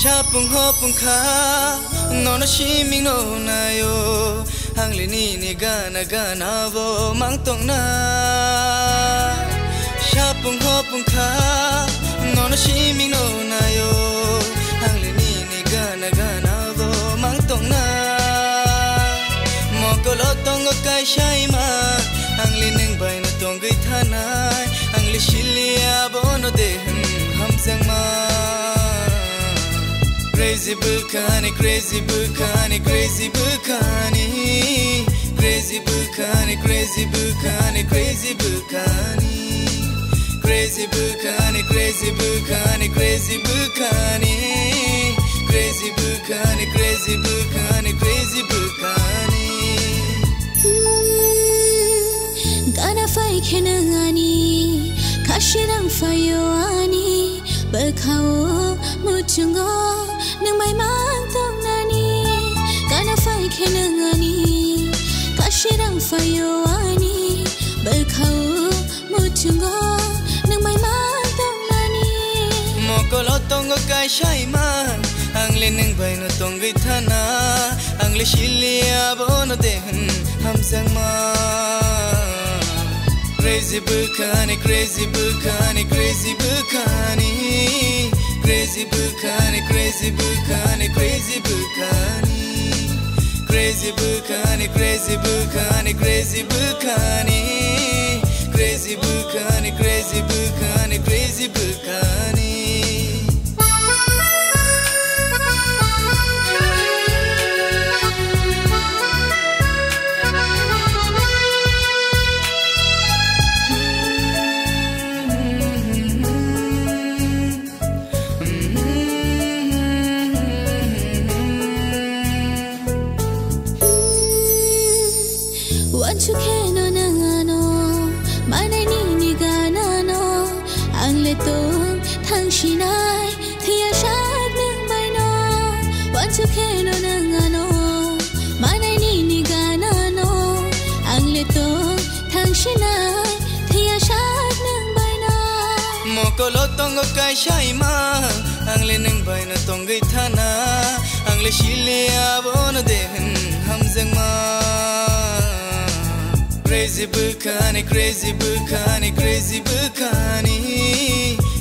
Chapung hopung kha nono shiming no na yo hangli ni gana gana bo mang tong na Chapung hopung kha nono shiming no na yo hangli ni gana gana bo mang tong na mokolo tong kai shai ma hangli ning bai na tong gai thana hangli shilia bo no de ham sang ma Crazy Bukani, crazy Bukani, crazy Bukani, crazy Bukani, crazy Bukani, crazy Bukani, crazy Bukani, crazy Bukani, crazy Bukani, crazy Bukani, crazy Bukani, crazy Bukani. Gana fai kenangani, kashirang fayoani, berkau mutungo. Nang may mantong nani Kana fai kenangani Kashirang fayoani Berkau mutungo Nang may mantong nani Mokolo tongo kai shai ma Ang lineng bay no tonggi thana Ang li shilia bono dehen hamsang ma Crazy Bukani, crazy Bukani, crazy Bukani Crazy Bukani, crazy Bukani, crazy Bukani Crazy Bukani, crazy Bukani, crazy Bukani Crazy Bukani, crazy Bukani, crazy Bukani Wanchu keno nangano Manay ni gana no Ang letong thang shinay Thiya shad nang bay no Wanchu keno nangano Manay ni gana no Ang letong thang shinay Thiya shad nang bay no Mokolo tongo kai shai ma Ang lineng bay no tonggai thana Ang le shilia bono dehen hamzang ma Crazy Bukani, crazy Bukani, crazy Bukani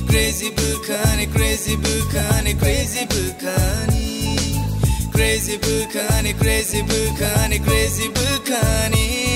Crazy Bukani, crazy Bukani, crazy Bukani Crazy Bukani, crazy Bukani, crazy Bukani